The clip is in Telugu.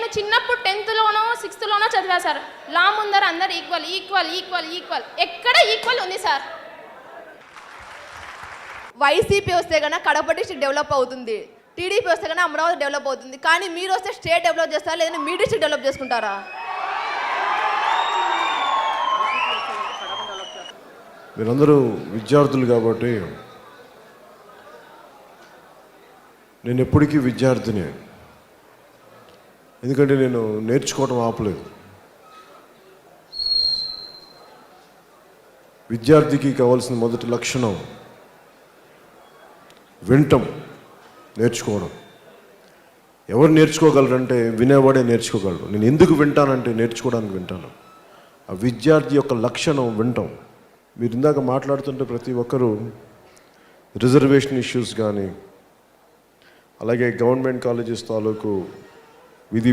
నేను చిన్నప్పుడు 10th లోనో 6th లోనో చదివా సార్. లా ముందర అందరు ఈక్వల్ ఈక్వల్ ఈక్వల్ ఈక్వల్. ఎక్కడ ఈక్వల్ ఉంది సార్? వైసీపీ వస్తే కన్నా కడప డిస్ట్రిక్ట్ డెవలప్ అవుతుంది, టీడీపీ వస్తే కన్నా అమరావతి డెవలప్ అవుతుంది. కానీ మీరు వస్తే స్టేట్ డెవలప్ చేస్తారా లేదంటే మీ డిస్ట్రిక్ట్ డెవలప్ చేసుకుంటారా? మీరందరూ విద్యార్థులు కాబట్టి నేను ఎప్పటికీ విద్యార్థిని, ఎందుకంటే నేను నేర్చుకోవడం ఆపలేదు. విద్యార్థికి కావాల్సిన మొదటి లక్షణం వింటం, నేర్చుకోవడం. ఎవరు నేర్చుకోగలరంటే వినేవాడే నేర్చుకోగలరు. నేను ఎందుకు వింటానంటే నేర్చుకోవడానికి వింటాను. ఆ విద్యార్థి యొక్క లక్షణం వింటం. మీరు ఇందాక మాట్లాడుతుంటే ప్రతి ఒక్కరూ రిజర్వేషన్ ఇష్యూస్ కానీ, అలాగే గవర్నమెంట్ కాలేజెస్ తాలూకు విధి